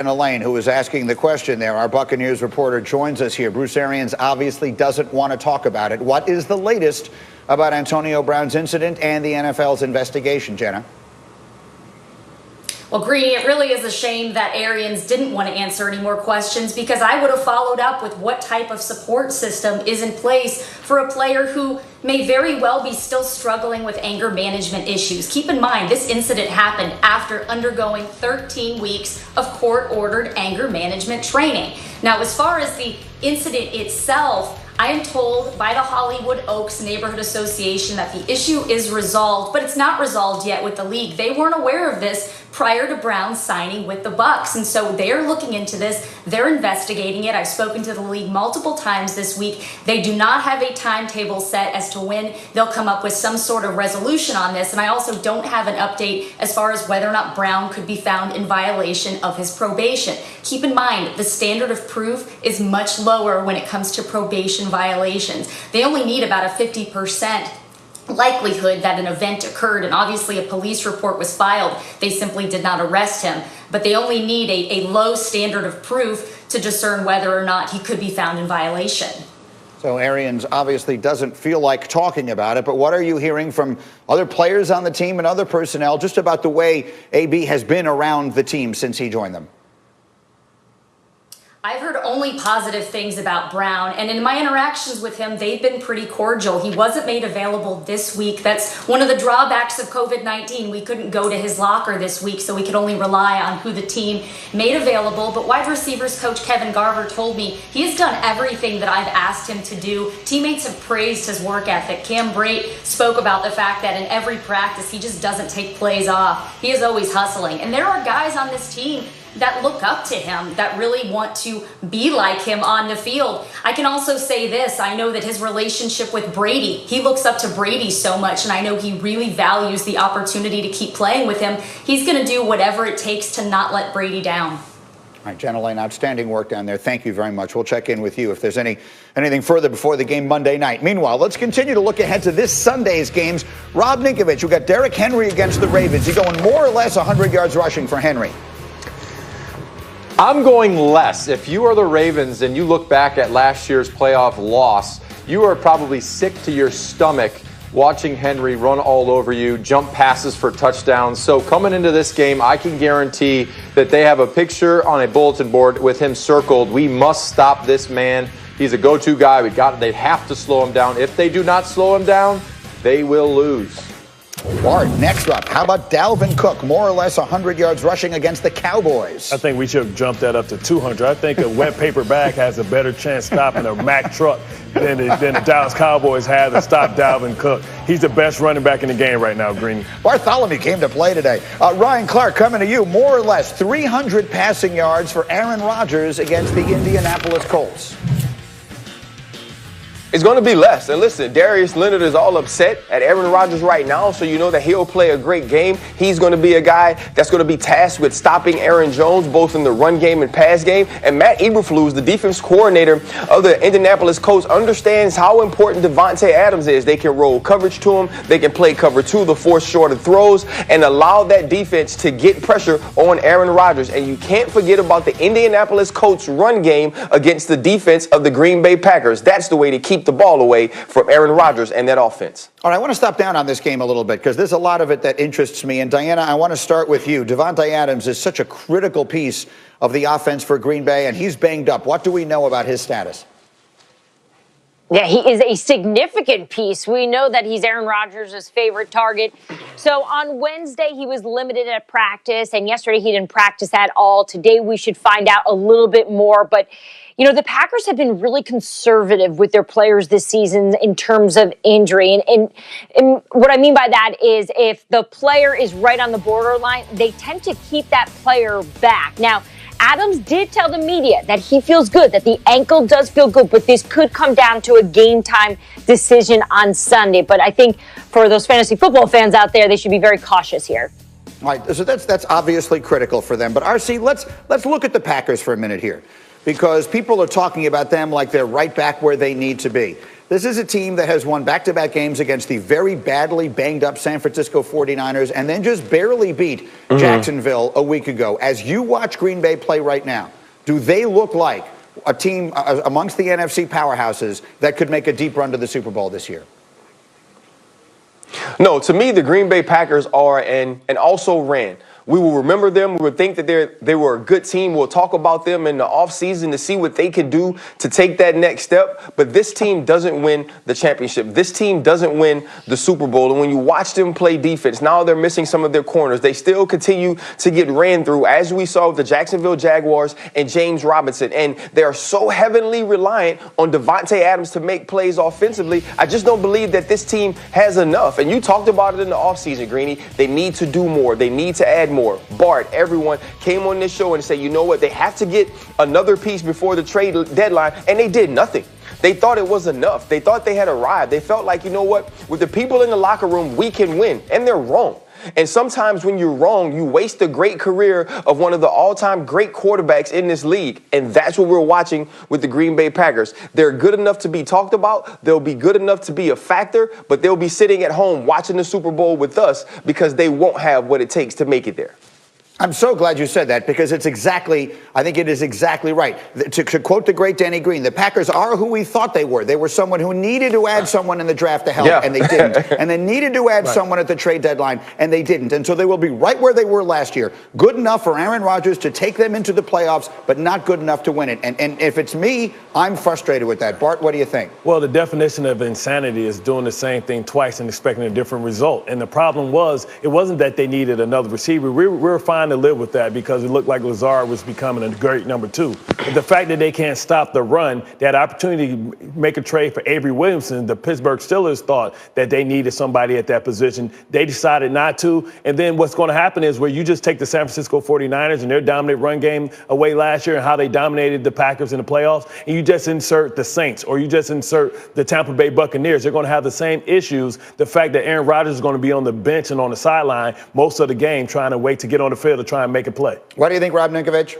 Elaine, who was asking the question there, our Buccaneers reporter joins us here. Bruce Arians obviously doesn't want to talk about it. What is the latest about Antonio Brown's incident and the NFL's investigation, Jenna? Well, Greeny, it really is a shame that Arians didn't want to answer any more questions, because I would have followed up with what type of support system is in place for a player who may very well be still struggling with anger management issues. Keep in mind, this incident happened after undergoing 13 weeks of court-ordered anger management training. Now, as far as the incident itself, I am told by the Hollywood Oaks Neighborhood Association that the issue is resolved, but it's not resolved yet with the league. They weren't aware of this prior to Brown signing with the Bucs, and so they're looking into this. They're investigating it. I've spoken to the league multiple times this week. They do not have a timetable set as to when they'll come up with some sort of resolution on this, and I also don't have an update as far as whether or not Brown could be found in violation of his probation. Keep in mind, the standard of proof is much lower when it comes to probation violations. They only need about a 50% likelihood that an event occurred, and obviously a police report was filed. They simply did not arrest him, but they only need a low standard of proof to discern whether or not he could be found in violation. So Arians obviously doesn't feel like talking about it, but what are you hearing from other players on the team and other personnel just about the way AB has been around the team since he joined them? I've heard only positive things about Brown, and in my interactions with him, they've been pretty cordial. He wasn't made available this week. That's one of the drawbacks of COVID-19. We couldn't go to his locker this week, so we could only rely on who the team made available. But wide receivers coach Kevin Garver told me he has done everything that I've asked him to do. Teammates have praised his work ethic. Cam Brate spoke about the fact that in every practice, he just doesn't take plays off. He is always hustling. And there are guys on this team that look up to him, that really want to be like him on the field. I can also say this, I know that his relationship with Brady, he looks up to Brady so much, and I know he really values the opportunity to keep playing with him. He's going to do whatever it takes to not let Brady down. All right, Jenna Lane, outstanding work down there. Thank you very much. We'll check in with you if there's anything further before the game Monday night. Meanwhile, let's continue to look ahead to this Sunday's games. Rob Ninkovich, we've got Derrick Henry against the Ravens. He's going more or less 100 yards rushing for Henry. I'm going less. If you are the Ravens and you look back at last year's playoff loss, you are probably sick to your stomach watching Henry run all over you, jump passes for touchdowns. So coming into this game, I can guarantee that they have a picture on a bulletin board with him circled. We must stop this man. He's a go-to guy. They have to slow him down. If they do not slow him down, they will lose. Bart, next up, how about Dalvin Cook, more or less 100 yards rushing against the Cowboys? I think we should jump that up to 200. I think a wet paper bag has a better chance stopping a Mack truck than the Dallas Cowboys have to stop Dalvin Cook. He's the best running back in the game right now, Greeny. Bartholomew came to play today. Ryan Clark, coming to you, more or less 300 passing yards for Aaron Rodgers against the Indianapolis Colts. It's going to be less. And listen, Darius Leonard is all upset at Aaron Rodgers right now, so you know that he'll play a great game. He's going to be a guy that's going to be tasked with stopping Aaron Jones, both in the run game and pass game. And Matt Eberflus, the defense coordinator of the Indianapolis Colts, understands how important Devontae Adams is. They can roll coverage to him. They can play cover two, the force shorter throws, and allow that defense to get pressure on Aaron Rodgers. And you can't forget about the Indianapolis Colts run game against the defense of the Green Bay Packers. That's the way to keep the ball away from Aaron Rodgers and that offense. All right, I want to stop down on this game a little bit because there's a lot of it that interests me. And Diana, I want to start with you. Devontae Adams is such a critical piece of the offense for Green Bay, and he's banged up. What do we know about his status? Yeah, he is a significant piece. We know that he's Aaron Rodgers' favorite target. So on Wednesday, he was limited at practice, and yesterday he didn't practice at all. Today we should find out a little bit more. But, you know, the Packers have been really conservative with their players this season in terms of injury. And what I mean by that is if the player is right on the borderline, they tend to keep that player back. Now, Adams did tell the media that he feels good, that the ankle does feel good, but this could come down to a game time decision on Sunday. But I think for those fantasy football fans out there, they should be very cautious here. All right, so that's obviously critical for them. But RC, let's look at the Packers for a minute here, because people are talking about them like they're right back where they need to be. This is a team that has won back-to-back games against the very badly banged-up San Francisco 49ers and then just barely beat Jacksonville a week ago. As you watch Green Bay play right now, do they look like a team amongst the NFC powerhouses that could make a deep run to the Super Bowl this year? No, to me, the Green Bay Packers are and also ran. We will remember them. We would think that they were a good team. We'll talk about them in the offseason to see what they can do to take that next step. But this team doesn't win the championship. This team doesn't win the Super Bowl. And when you watch them play defense, now they're missing some of their corners. They still continue to get ran through, as we saw with the Jacksonville Jaguars and James Robinson. And they are so heavily reliant on Devontae Adams to make plays offensively. I just don't believe that this team has enough. And you talked about it in the offseason, Greeny. They need to do more. They need to add more. Bart, everyone came on this show and said, you know what, they have to get another piece before the trade deadline, and they did nothing. They thought it was enough. They thought they had arrived. They felt like, you know what, with the people in the locker room, we can win, and they're wrong. And sometimes when you're wrong, you waste a great career of one of the all-time great quarterbacks in this league. And that's what we're watching with the Green Bay Packers. They're good enough to be talked about. They'll be good enough to be a factor, but they'll be sitting at home watching the Super Bowl with us because they won't have what it takes to make it there. I'm so glad you said that because I think it is exactly right. To quote the great Danny Green, the Packers are who we thought they were. They were someone who needed to add someone in the draft to help, and they didn't. And they needed to add someone at the trade deadline, and they didn't. And so they will be right where they were last year. Good enough for Aaron Rodgers to take them into the playoffs, but not good enough to win it. And if it's me, I'm frustrated with that. Bart, what do you think? Well, the definition of insanity is doing the same thing twice and expecting a different result. And the problem was, it wasn't that they needed another receiver. We were fine to live with that because it looked like Lazard was becoming a great number two. But the fact that they can't stop the run, they had opportunity to make a trade for Avery Williamson. The Pittsburgh Steelers thought that they needed somebody at that position. They decided not to. And then what's going to happen is where you just take the San Francisco 49ers and their dominant run game away last year and how they dominated the Packers in the playoffs, and you just insert the Saints or you just insert the Tampa Bay Buccaneers. They're going to have the same issues. The fact that Aaron Rodgers is going to be on the bench and on the sideline most of the game trying to wait to get on the field to try and make a play. What do you think, Rob Ninkovich?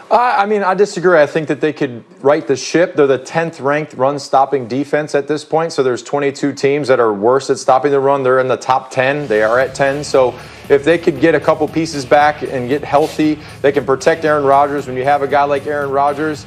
I disagree. I think that they could right the ship. They're the 10th ranked run-stopping defense at this point. So there's 22 teams that are worse at stopping the run. They're in the top 10. They are at 10. So if they could get a couple pieces back and get healthy, they can protect Aaron Rodgers. When you have a guy like Aaron Rodgers,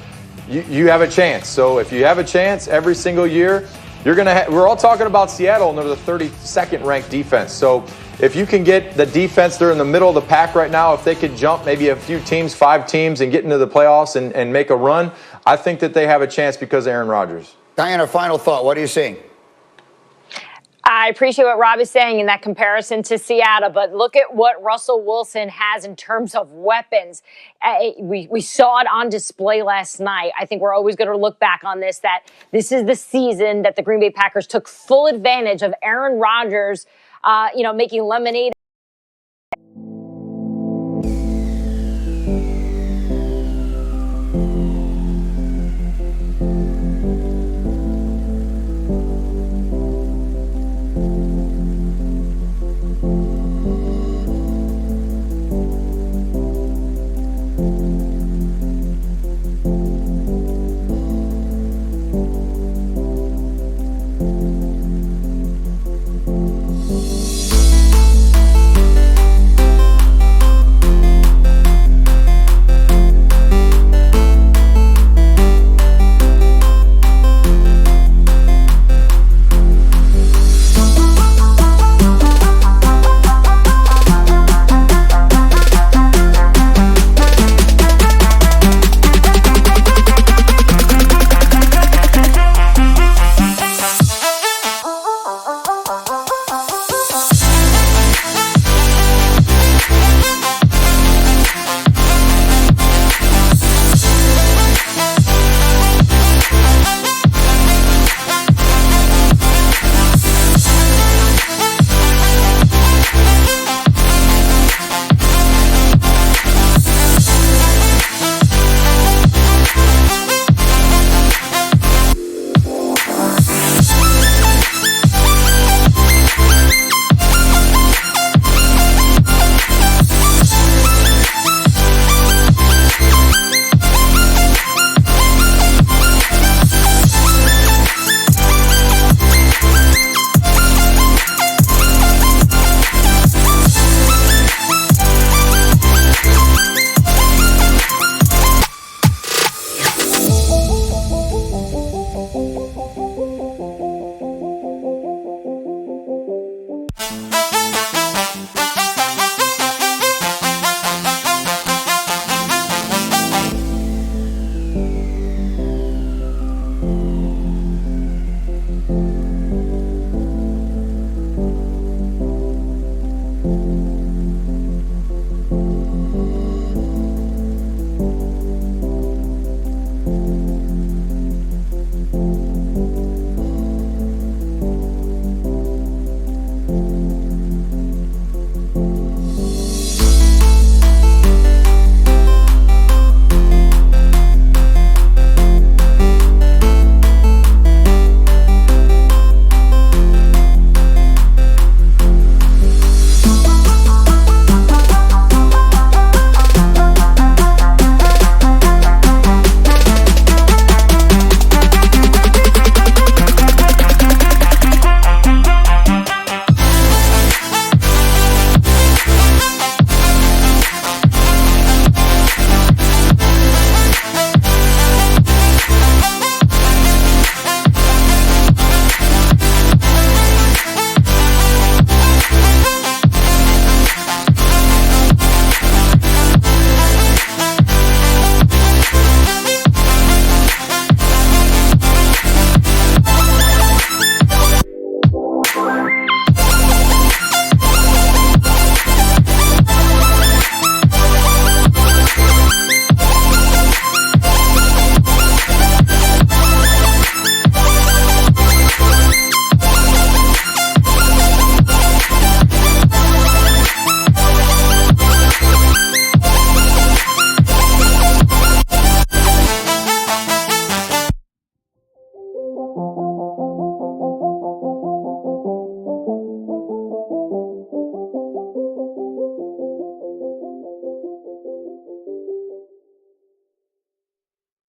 you have a chance. So if you have a chance every single year, you're going to we're all talking about Seattle, and they're the 32nd ranked defense. So if you can get the defense, they're in the middle of the pack right now. If they could jump maybe a few teams, 5 teams, and get into the playoffs and make a run, I think that they have a chance because of Aaron Rodgers. Diana, final thought. What are you seeing? I appreciate what Rob is saying in that comparison to Seattle, but look at what Russell Wilson has in terms of weapons. We saw it on display last night. I think we're always going to look back on this, that this is the season that the Green Bay Packers took full advantage of Aaron Rodgers, making lemonade